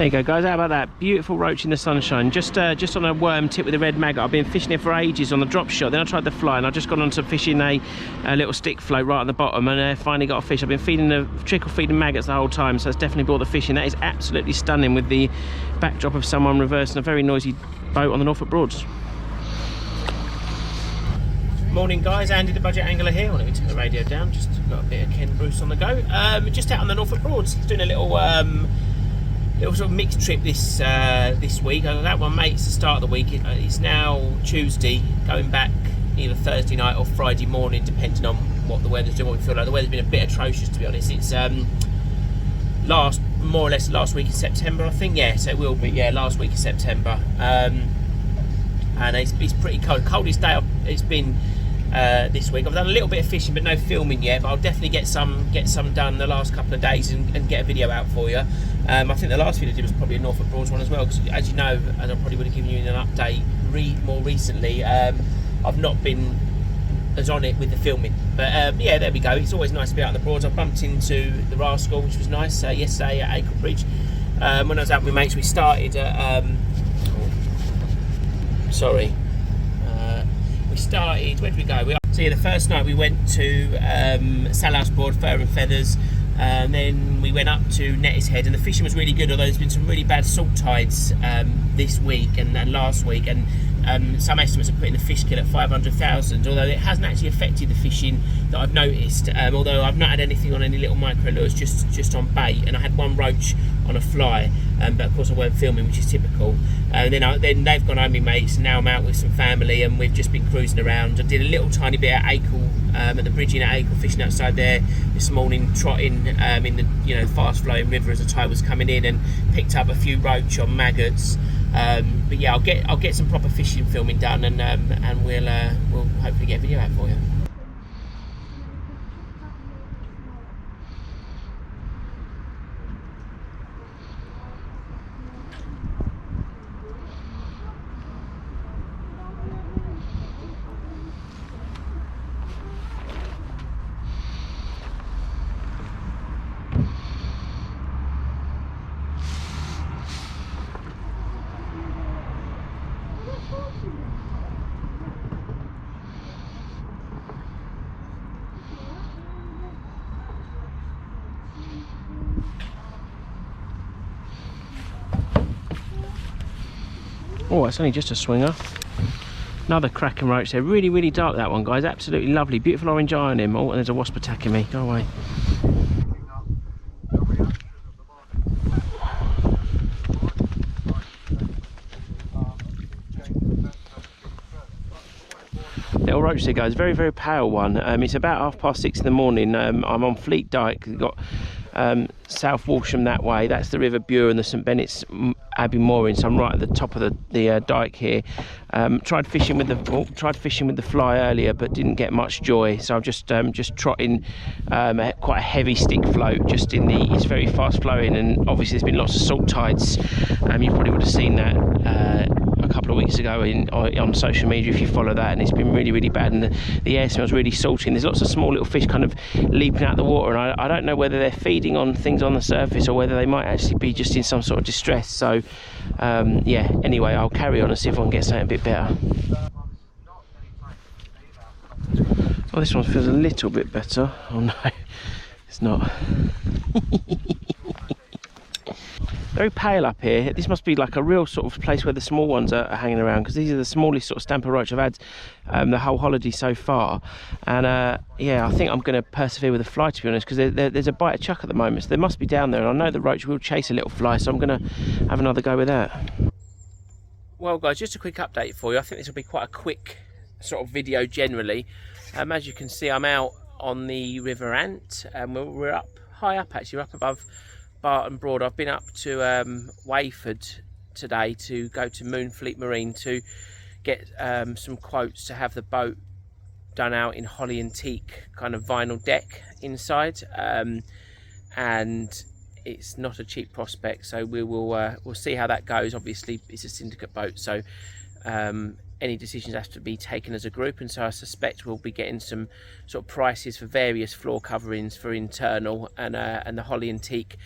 There you go, guys. How about that? Beautiful roach in the sunshine. Just on a worm tip with a red maggot. I've been fishing it for ages on the drop shot. Then I tried the fly, and I've just gone on to fishing a little stick float right on the bottom, and finally got a fish. I've been trickle feeding maggots the whole time, so it's definitely brought the fish in. That is absolutely stunning with the backdrop of someone reversing a very noisy boat on the Norfolk Broads. Morning, guys. Andy the budget angler here. Let me turn the radio down. Just got a bit of Ken Bruce on the go. Just out on the Norfolk Broads, doing a little sort of mixed trip this week. I was out with my mates to start the week. It's now Tuesday, going back either Thursday night or Friday morning, depending on what the weather's doing. What we feel like the weather's been a bit atrocious, to be honest. It's more or less last week in September, I think. Yeah, so it will be. Yeah, last week in September. And it's pretty cold. Coldest day it's been this week. I've done a little bit of fishing, but no filming yet. But I'll definitely get some done the last couple of days and get a video out for you. I think the last video I did was probably a Norfolk Broads one as well, because as you know, and I probably would have given you an update more recently, I've not been as on it with the filming. But yeah, there we go. It's always nice to be out on the Broads. I bumped into the Rascal, which was nice, yesterday at Acle Bridge. When I was out with my mates, we started at where did we go? So yeah, the first night we went to Salhouse Broad, Fur and Feathers, and then we went up to Nettis Head, and the fishing was really good, although there's been some really bad salt tides this week and last week, and some estimates are putting the fish kill at 500,000, although it hasn't actually affected the fishing that I've noticed, although I've not had anything on any little micro lures, just on bait, and I had one roach on a fly, but of course I weren't filming, which is typical. Then they've gone home, my mates, and now I'm out with some family, and we've just been cruising around. I did a little tiny bit at Acle, at the bridge in at Acle, fishing outside there this morning, trotting in the fast flowing river as the tide was coming in, and picked up a few roach on maggots. But yeah, I'll get some proper fishing filming done, and we'll hopefully get a video out for you. Oh, it's only just a swinger. Another cracking roach there. Really, really dark, that one, guys. Absolutely lovely. Beautiful orange eye on him. Oh, and there's a wasp attacking me. Go away. Little roach there, guys. Very, very pale one. It's about 6:30 in the morning. I'm on Fleet Dike. We've got South Walsham that way. That's the River Bure and the St Bennett's Abbey mooring. So I'm right at the top of the dike here. Tried fishing with the fly earlier, but didn't get much joy. So I'm just trotting quite a heavy stick float. It's very fast flowing, and obviously there's been lots of salt tides. You probably would have seen that a couple of weeks ago on social media if you follow that, and it's been really, really bad, and the air smells really salty, and there's lots of small little fish kind of leaping out of the water, and I don't know whether they're feeding on things on the surface or whether they might actually be just in some sort of distress. So yeah, anyway, I'll carry on and see if I can get something a bit better. Oh, this one feels a little bit better. Oh no, it's not. Very pale up here. This must be like a real sort of place where the small ones are hanging around, because these are the smallest sort of stamper roach I've had the whole holiday so far. And yeah, I think I'm going to persevere with the fly, to be honest, because there's a bite of chuck at the moment, so they must be down there, and I know the roach will chase a little fly, so I'm going to have another go with that. Well, guys, just a quick update for you. I think this will be quite a quick sort of video generally. As you can see, I'm out on the River Ant, and we're up high up, actually. We're up above Barton Broad. I've been up to Wayford today to go to Moonfleet Marine to get some quotes to have the boat done out in holly and teak kind of vinyl deck inside, and it's not a cheap prospect, so we'll see how that goes. Obviously it's a syndicate boat, so any decisions have to be taken as a group, and so I suspect we'll be getting some sort of prices for various floor coverings for internal and the holly and teak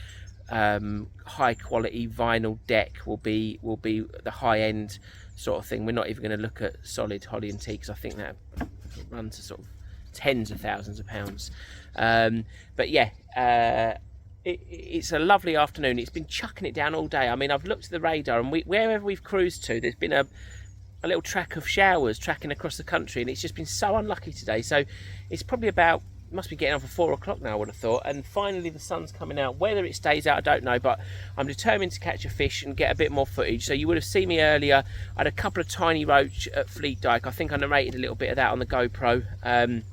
high quality vinyl deck will be the high end sort of thing. We're not even going to look at solid holly and teak, because I think that runs to sort of tens of thousands of pounds. But yeah, it's a lovely afternoon. It's been chucking it down all day. I mean, I've looked at the radar, and wherever we've cruised to, there's been a little track of showers tracking across the country, and it's just been so unlucky today. So it's probably about, must be getting on for 4 o'clock now, I would have thought, and finally the sun's coming out. Whether it stays out, I don't know, but I'm determined to catch a fish and get a bit more footage. So you would have seen me earlier. I had a couple of tiny roach at Fleet Dyke. I think I narrated a little bit of that on the GoPro.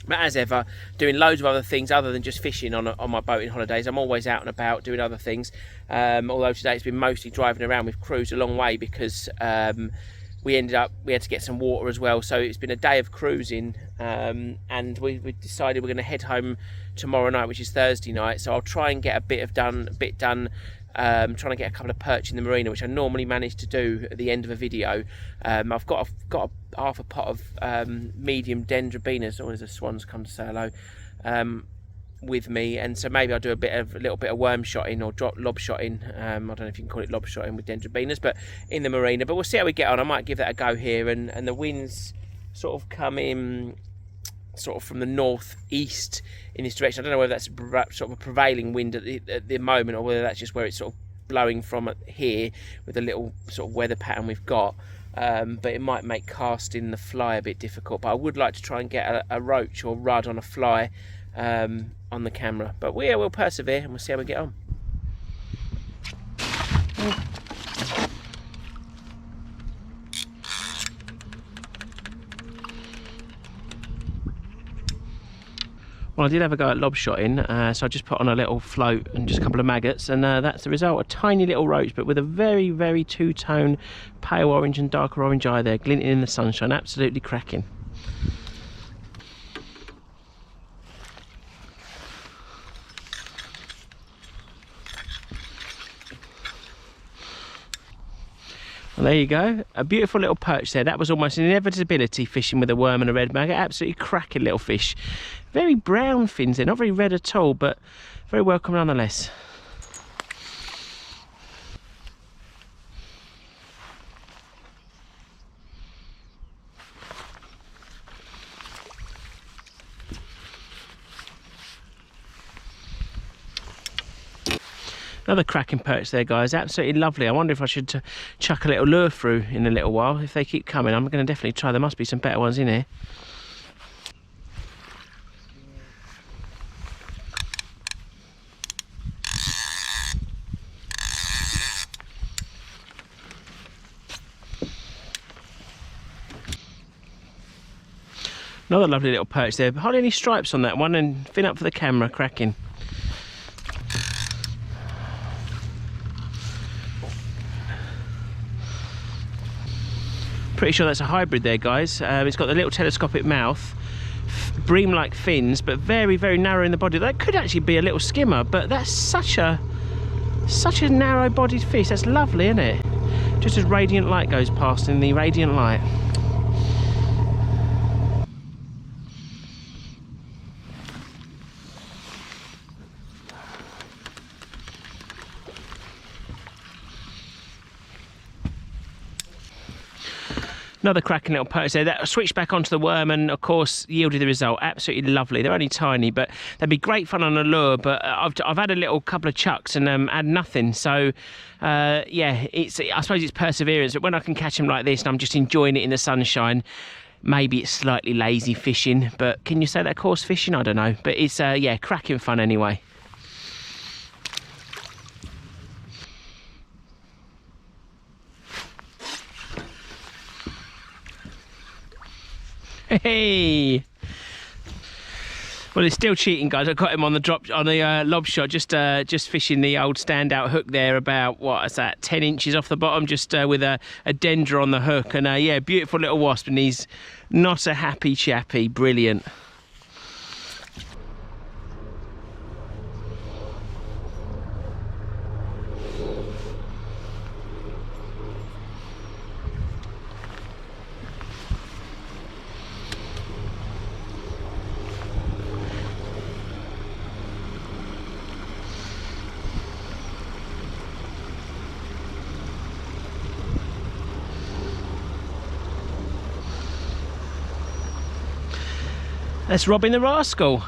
But as ever, doing loads of other things other than just fishing on my boating holidays. I'm always out and about doing other things. Although today it's been mostly driving around. We've cruised a long way because we had to get some water as well. So it's been a day of cruising, and we decided we're going to head home tomorrow night, which is Thursday night. So I'll try and get a bit done. Trying to get a couple of perch in the marina, which I normally manage to do at the end of a video. I've got half a pot of medium dendrobinas, or as the swans come to say hello, with me, and so maybe I'll do a little bit of worm shotting or lob shotting. I don't know if you can call it lob shotting with dendrobinas, but in the marina. But we'll see how we get on. I might give that a go here, and the winds sort of come in sort of from the northeast in this direction. I don't know whether that's sort of a prevailing wind at the moment, or whether that's just where it's sort of blowing from here with the little sort of weather pattern we've got. But it might make casting the fly a bit difficult. But I would like to try and get a roach or rudd on a fly on the camera. But we'll persevere, and we'll see how we get on. Well, I did have a go at lob shotting, so I just put on a little float and just a couple of maggots, and that's the result. A tiny little roach, but with a very, very two-tone pale orange and darker orange eye there, glinting in the sunshine. Absolutely cracking. Well, there you go, a beautiful little perch there. That was almost an inevitability, fishing with a worm and a red maggot. Absolutely cracking little fish. Very brown fins there, not very red at all, but very welcome nonetheless. Another cracking perch there, guys. Absolutely lovely. I wonder if I should chuck a little lure through in a little while. If they keep coming, I'm going to definitely try. There must be some better ones in here. Another lovely little perch there. Hardly any stripes on that one, and fin up for the camera, cracking. Pretty sure that's a hybrid there, guys. It's got the little telescopic mouth, bream-like fins, but very, very narrow in the body. That could actually be a little skimmer, but that's such a narrow-bodied fish. That's lovely, isn't it? Just as radiant light goes past in the radiant light. Another cracking little perch there. That switched back onto the worm and, of course, yielded the result. Absolutely lovely. They're only tiny, but they'd be great fun on a lure. But I've had a couple of chucks and had nothing. So, yeah, I suppose it's perseverance. But when I can catch them like this and I'm just enjoying it in the sunshine, maybe it's slightly lazy fishing. But can you say that coarse fishing? I don't know. But it's, yeah, cracking fun anyway. Hey, well, it's still cheating, guys. I got him on the lob shot, just fishing the old standout hook there, about what is that, 10 inches off the bottom, just with a dendra on the hook, and yeah, beautiful little wasp, and he's not a happy chappy. Brilliant. That's Robin the Rascal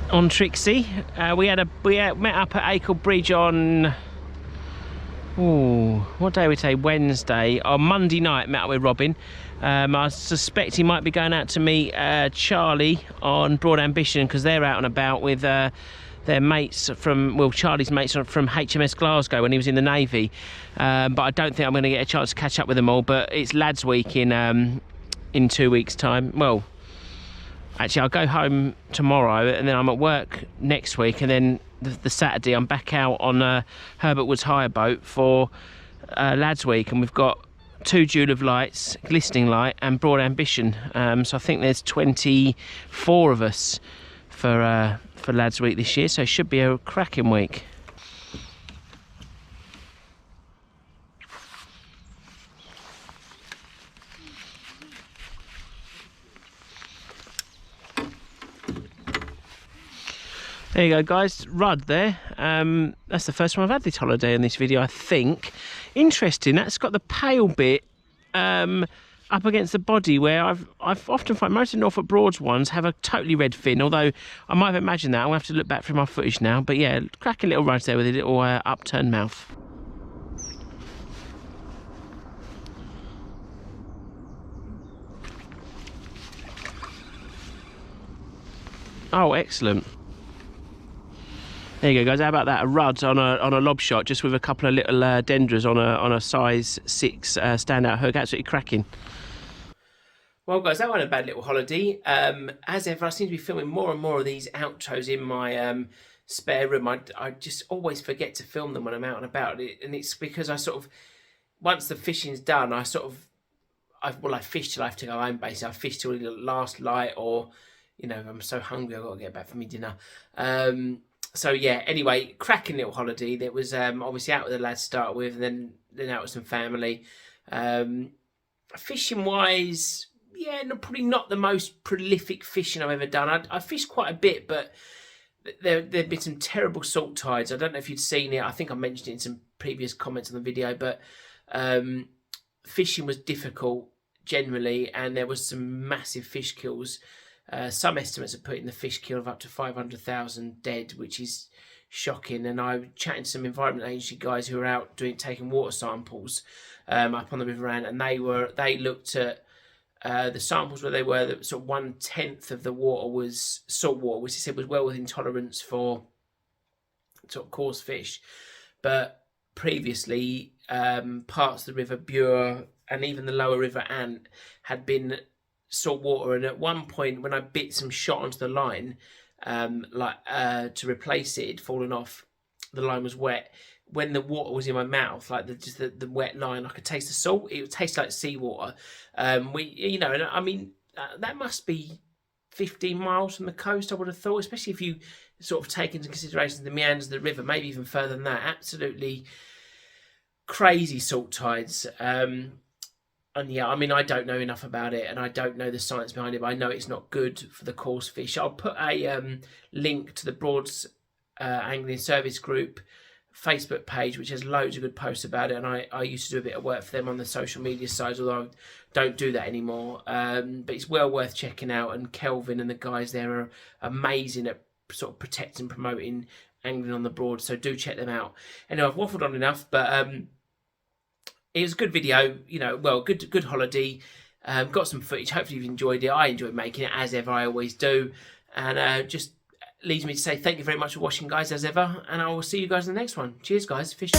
on Trixie. We met up at Acle Bridge on, what day we say? Wednesday. On Monday night, met up with Robin. I suspect he might be going out to meet Charlie on Broad Ambition, because they're out and about with their mates from, well, Charlie's mates from HMS Glasgow when he was in the Navy. But I don't think I'm going to get a chance to catch up with them all. But it's Lads Week in 2 weeks' time. Well, actually, I'll go home tomorrow, and then I'm at work next week, and then the Saturday I'm back out on Herbert Wood's hire boat for Lads Week, and we've got 2 Jewel of Lights, Glistening Light, and Broad Ambition. So I think there's 24 of us for Lads Week this year, so it should be a cracking week. There you go, guys, Rudd there. That's the first one I've had this holiday in this video, I think. Interesting, that's got the pale bit up against the body, where I've often found most of Norfolk Broads ones have a totally red fin, although I might have imagined that. I'm going to have to look back through my footage now. But yeah, cracking little Rudd there with a little upturned mouth. Oh, excellent. There you go, guys. How about that? A Rudd on a lob shot, just with a couple of little dendras on a size 6 standout hook. Absolutely cracking. Well, guys, that wasn't a bad little holiday. As ever, I seem to be filming more and more of these outros in my spare room. I just always forget to film them when I'm out and about, and it's because I sort of, once the fishing's done, I fish till I have to go home. Basically, I fish till the last light, or I'm so hungry I've got to get back for me dinner. So yeah, anyway, cracking little holiday. That was obviously out with the lads to start with, and then out with some family. Fishing wise, yeah, probably not the most prolific fishing I've ever done. I fished quite a bit, but there'd been some terrible salt tides. I don't know if you'd seen it. I think I mentioned it in some previous comments on the video, but fishing was difficult generally, and there was some massive fish kills. Some estimates are putting the fish kill of up to 500,000 dead, which is shocking. And I was chatting to some Environment Agency guys who were out taking water samples up on the River Ann, and they looked at the samples where they were that sort of 1/10 of the water was salt water, which they said was well within tolerance for sort of coarse fish. But previously, parts of the River Bure and even the lower River Ann had been salt water, and at one point when I bit some shot onto the line to replace it, it'd fallen off, the line was wet. When the water was in my mouth, like the wet line, I could taste the salt. It would taste like seawater. And I mean, that must be 15 miles from the coast, I would have thought, especially if you sort of take into consideration the meanders of the river, maybe even further than that. Absolutely crazy salt tides. And yeah, I mean, I don't know enough about it, and I don't know the science behind it, but I know it's not good for the coarse fish. I'll put a link to the Broads Angling Service Group Facebook page, which has loads of good posts about it, and I used to do a bit of work for them on the social media side, although I don't do that anymore. But it's well worth checking out, and Kelvin and the guys there are amazing at sort of protecting and promoting angling on the Broad, so do check them out. Anyway, I've waffled on enough, but it was a good video, good holiday. Got some footage. Hopefully you've enjoyed it. I enjoyed making it, as ever. I always do. And just leaves me to say thank you very much for watching, guys, as ever. And I will see you guys in the next one. Cheers, guys. Fish.